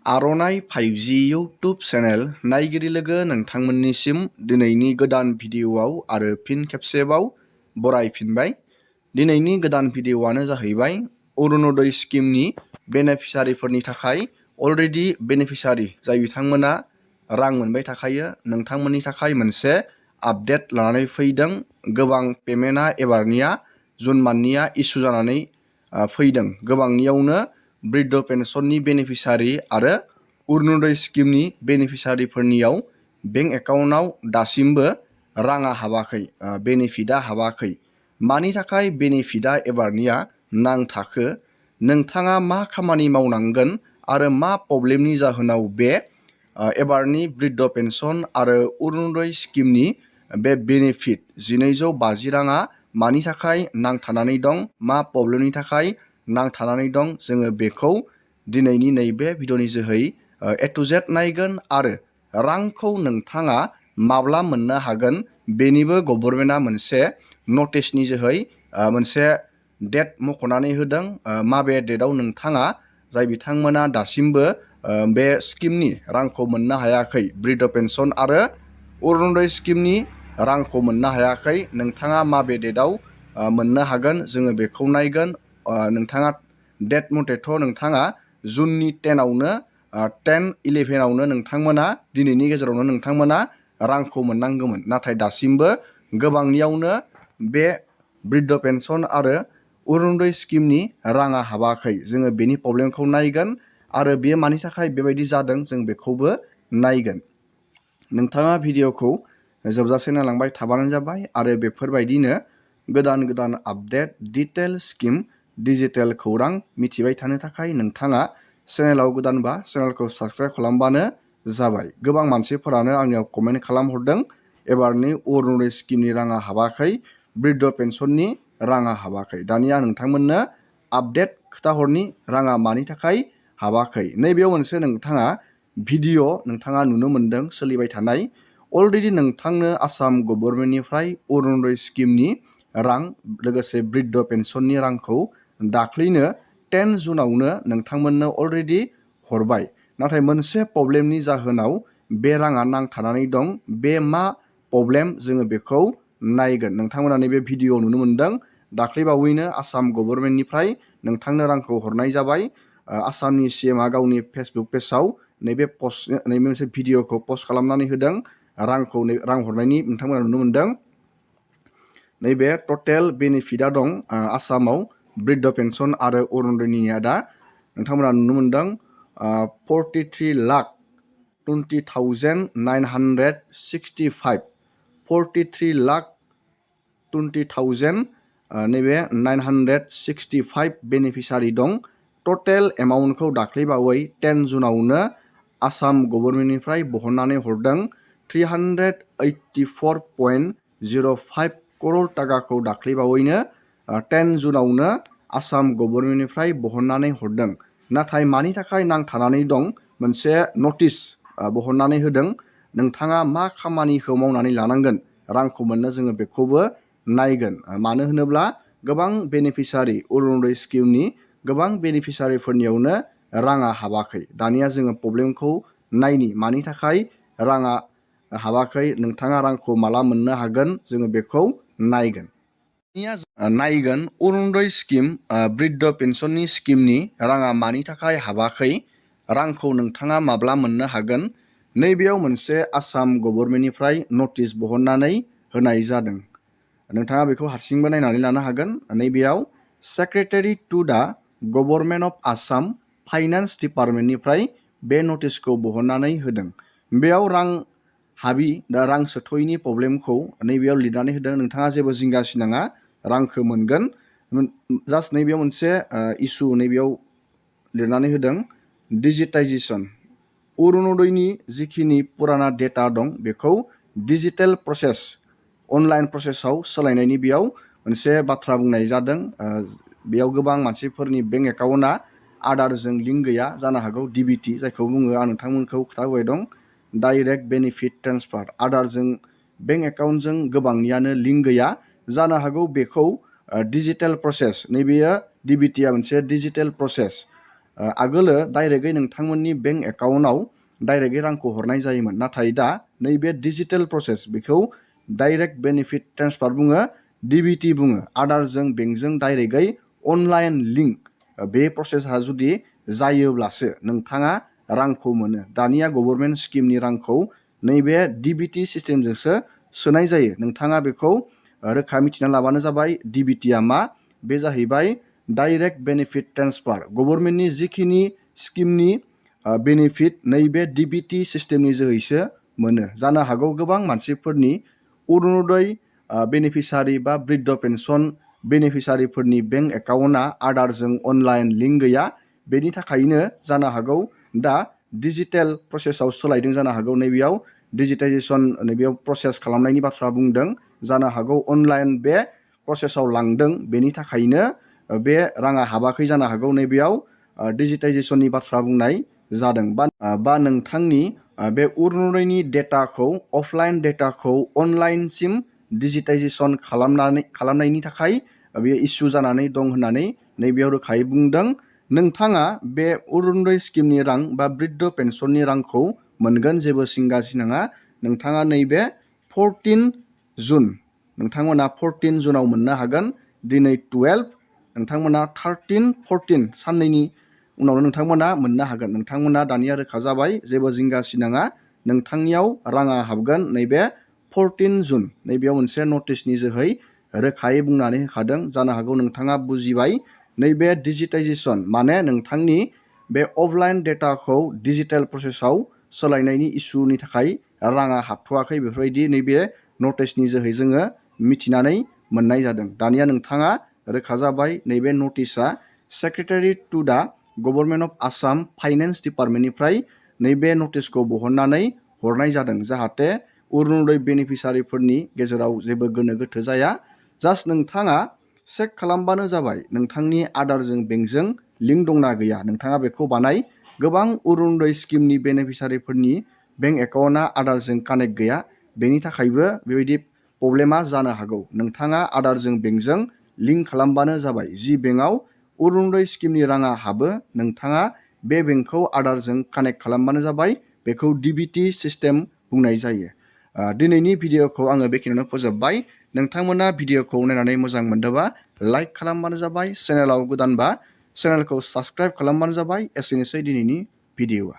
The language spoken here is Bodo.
आर'नाइ 5G इउटुब चेनेल नायगिरि लोगो नोंथांमोननिसिम दिनैनि गोदान भिडिअ'आव आरो फिन खेबसेबाव बरायफिनबाय। दिनैनि गोदान भिडिअ'आनो जाहैबाय अरुणोदय स्किमनि बेनिफिसारिफोरनि थाखाय अलरेडि बेनिफिसारि जाय बिथांमोना रां मोनबाय थाखायो नोंथांमोननि थाखाय मोनसे आपडेट लानानै फैदों। गोबां पेमेन्टआ एबारनिया जुन मान्थनिया इसु जानानै फैदों। गोबांनियावनो बृद्ध पेन्सननि बेनिफिसारि आरो अरुणोदय स्किमनि बेनिफिसारिफोरनियाव बेंक एकाउन्टआव दासिमबो राङा हाबाखै, बेनिफिटआ हाबाखै। मानि थाखाय बेनिफिटआ एबारनिया नांथाखो, नोंथाङा मा खामानि मावनांगोन आरो मा प्रब्लेमनि जाहोनाव बे एबारनि बृद्ध पेन्सन आरो अरुणोदय स्किमनि बे बेनिफिट 1250 राङा मानि थाखाय नांथानानै दं, मा प्रब्लेमनि थाखाय नांथानानै दं, जोङो बेखौ दिनैनि नैबे भिडिअनि जोहै ए टु जेड नायगोन आरो रांखौ नोंथाङा माब्ला मोननो हागोन बेनिबो गभर्नमेन्टआ मोनसे नटिसनि जोहै मोनसे डेट मख'नानै होदों। माबे डेटआव नोंथाङा जाय बिथांमोना दासिमबो बे स्किमनि रांखौ मोननो हायाखै, बृद्ध पेन्सन आरो अरुणोदय स्किमनि रांखौ मोननो हायाखै, नोंथाङा माबे डेटआव मोननो हागोन जोङो बेखौ नायगोन। नोंथाङा डेट मथेथ' नोंथाङा जुननि 10-11आवनो नोंथांमोना दिनैनि गेजेरावनो नोंथांमोना रांखौ मोननांगौमोन। नाथाय दासिमबो गोबांनियावनो बे बृद्ध पेन्सन आरो अरुणोदय स्किमनि राङा हाबाखै। जोङो बेनि प्रब्लेमखौ नायगोन आरो बेयो मानि थाखाय बेबायदि जादों जों बेखौबो नायगोन। नोंथाङा भिडिअखौ जोबजासे नायलांबाय थाबानो जाबाय आरो बेफोरबायदिनो गोदान गोदान आपडेट, डिटेल स्किम, डिजिटेल खौरां मिथिबाय थानो थाखाय नोंथाङा चेनेलाव गोदानबा चेनेलखौ साबस्क्राइब खालामबानो जाबाय। गोबां मानसिफोरानो आंनियाव कमेन्ट खालामहरदों एबारनि अरुणोदय स्किमनि राङा हाबाखै, बृद्ध पेन्सननि राङा हाबाखै। दानिया नोंथांमोननो आपडेट खोथाहरनि राङा मानि थाखाय हाबाखै। नैबेयाव मोनसे नोंथाङा भिडिअ नोंथाङा नुनो मोन्दों सोलिबाय थानाय। अलरेडि नोंथांनो आसाम गभर्नमेन्टनिफ्राय अरुणोदय स्किमनि रां लोगोसे बृद्ध पेन्सननि रांखौ दाख्लैनो 10 जुनावनो नोंथांमोननो अलरेडि हरबाय। नाथाय मोनसे प्रब्लेमनि जाहोनाव बे राङा नांथानानै दं। बे मा प्रब्लेम जोङो बेखौ नायगोन। नोंथांमोना नैबे भिडिअ नुनो मोन्दों। दाख्लैबावैनो आसाम गभर्नमेन्टनिफ्राय नोंथांनो रांखौ हरनाय जाबाय। आसामनि CMआ गावनि फेसबुक पेजाव नैबे मोनसे भिडिअखौ पस्ट खालामनानै होदों। रां हरनायनि नोंथांमोना नुनो मोन्दों। नैबे टटेल बेनिफिटआ दं आसामाव बृद्ध पेन्सन आरो अरुणोदयनिया दा नोंथांमोना नुनो मोन्दों 43,20,965 43,20,965 नैबे 965 बेनिफिसारि दं। टटेल एमाउन्टखौ दाख्लैबावै 10 जुनावनो आसाम गभर्नमेन्टनिफ्राय बहननानै हरदों। 384.05 करोड़ टाकाखौ दाख्लैबावैनो 10 जुनावनो आसाम गभर्नमेन्टनिफ्राय बहननानै हरदों। नाथाय मानि थाखाय नांथानानै दं, मोनसे नटिस बहननानै होदों। नोंथाङा मा खामानिखौ मावनानै लानांगोन रांखौ मोननो जोङो बेखौबो नायगोन। मानो होनोब्ला गोबां बेनिफिसारि अरुणोदय स्किमनि गोबां बेनिफिसारिफोरनियावनो राङा हाबाखै। दानिया जोङो प्रब्लेमखौ नायनि मानि थाखाय राङा हाबाखै, नोंथाङा रांखौ माला मोननो हागोन जोङो बेखौ नायगोन। नायगोन अरुणोदय स्किम बृद्ध पेन्सननि स्किमनि राङा मानि थाखाय हाबाखै, रांखौ नोंथाङा माब्ला मोननो हागोन। नैबेयाव मोनसे आसाम गभर्नमेन्टनिफ्राय नटिस बहननानै होनाय जादों। नोंथाङा बेखौ हारसिंबो नायनानै लानो हागोन। नैबेयाव सेक्रेटारि टु दा गभर्नमेन्ट अफ आसाम फाइनान्स डिपार्टमेन्टनिफ्राय बे नटिसखौ बहननानै होदों। बेयाव रां हाबि दा रां सोथ'यैनि प्रब्लेमखौ नैबेयाव लिरनानै होदों। नोंथाङा जेबो जिंगासिनाङा, रांखौ मोनगोन। जास्ट नैबेयाव मोनसे इसु नैबेयाव लिरनानै होदों डिजिटाइजेसन। अरुणोदयनि जिखिनि पुराना डेटा दं बेखौ डिजिटेल प्रसेस, अनलाइन प्रसेसआव सोलायनायनि बेयाव मोनसे बाथ्रा बुंनाय जादों। बेयाव गोबां मानसिफोरनि बेंक एकाउन्टआ आधारजों लिंक गैया जानो हागौ, DBT जायखौ बुङो। आं नोंथांमोनखौ खोथाहोबाय दं डाइरेक्ट बेनिफिट ट्रेन्सफार। आधारजों बेंक एकाउन्टजों गोबांनियानो लिंक गैया जानो हागौ। बेखौ डिजिटेल प्रसेस, नैबेयो DBTआ मोनसे डिजिटेल प्रसेस। आगोलो डाइरेक्टयै नोंथांमोननि बेंक एकाउन्टआव डाइरेक्टयै रांखौ हरनाय जायोमोन, नाथाय दा नैबे डिजिटेल प्रसेस बेखौ डाइरेक्ट बेनिफिट ट्रेन्सफार बुङो, DBT बुङो। आदारजों बेंकजों डाइरेक्टयै अनलाइन लिंक बे प्रसेसा जुदि जायोब्लासो नोंथाङा रांखौ मोनो। दानिया गभर्नमेन्ट स्किमनि रांखौ नैबे DBT सिस्टेमजोंसो सोनाय जायो। नोंथाङा बेखौ रोखा मिथिना लाबानो जाबाय DBTआ मा। बे जाहैबाय डाइरेक्ट बेनिफिट ट्रेन्सफार। गभर्नमेन्टनि जिखिनि स्किमनि बेनिफिट नैबे DBT सिस्टेमनि जोहैसो मोनो। जानो हागौ गोबां मानसिफोरनि अरुणोदय बेनिफिसारि बा बृद्ध पेन्सन बेनिफिसारिफोरनि बेंक एकाउन्टआ आदारजों अनलाइन लिंक गैया। बेनि थाखायनो जानो हागौ दा डिजिटेल प्रसेसआव सोलायदों जानो हागौ। नैबेयाव डिजिटाइजेसन नैबेयाव प्रसेस खालामनायनि बाथ्रा बुंदों। जानो हागौ अनलाइन बे प्रसेसआव लांदों, बेनि थाखायनो बे राङा हाबाखै जानो हागौ। नैबेयाव डिजिटाइजेसननि बाथ्रा बुंनाय जादों बा नोंथांनि बे अरुणोदयनि डेटाखौ अफलाइन डेटाखौ अनलाइनसिम डिजिटाइजेसन खालामनायनि थाखाय बेयो इस्यु जानानै दं होननानै नैबेयाव रोखायै बुंदों। नोंथाङा बे अरुणोदय स्किमनि रां बा बृद्ध पेन्सननि रांखौ मोनगोन, जेबो जिंगा सिनाङा। नोंथाङा नैबे 14 जुन नोंथांमोना 14 जुनाव मोननो हागोन। दिनै 12 नोंथांमोना 13, 14 साननैनि उनावनो नोंथांमोना मोननो हागोन। नोंथांमोना दानिया रोखा जाबाय, जेबो जिंगा सिनाङा। नोंथांनियाव राङा हाबगोन नैबे 14 जुन। नैबेयाव मोनसे नटिसनि जोहै रोखायै बुंनानै होखादों। जानो हागौ नोंथाङा बुजिबाय। नैबे डिजिटाइजेसन माने नोंथांनि बे अफलाइन डेटाखौ डिजिटेल प्रसेसआव सोलायनायनि इस्युनि थाखाय राङा हाबथ'वाखै। बेफोरबायदि नैबे नटिसनि जोहै जोङो मिथिनानै मोननाय जादों। दानिया नोंथाङा रोखा जाबाय, नैबे नटिसआ सेक्रेटारि टु दा गभर्नमेन्ट अफ आसाम फाइनेन्स डिपार्टमेन्टनिफ्राय नैबे नटिसखौ बहननानै हरनाय जादों, जाहाथे अरुणोदय बेनिफिसारिफोरनि गेजेराव जेबो गोनो गोथो जाया। जास्ट नोंथाङा चेक खालामबानो जाबाय नोंथांनि आदारजों बेंकजों लिंक दंना गैया। नोंथाङा बेखौ बानाय। गोबां अरुणोदय स्किमनि बेनिफिसारिफोरनि बेंक एकाउन्टआ आदारजों कानेक्ट गैया। बेनि थाखायबो बेबायदि प्रब्लेमा जानो हागौ। नोंथाङा आदारजों बेंकजों लिंक खालामबानो जाबाय। जि बेंकआव अरुणोदय स्किमनि राङा हाबो, नोंथाङा बे बेंकखौ आदारजों कानेक्ट खालामबानो जाबाय। बेखौ DBT सिस्टेम बुंनाय जायो। दिनैनि भिडिअखौ आङो बेखिनियावनो फोजोबबाय। नोंथांमोना भिडिअखौ नायनानै मोजां मोनदोंबा लाइक खालामबानो जाबाय। चेनेलाव गोदानबा चेनेलखौ साबस्क्राइब खालामबानो जाबाय। एसेनोसै दिनैनि भिडिअआ।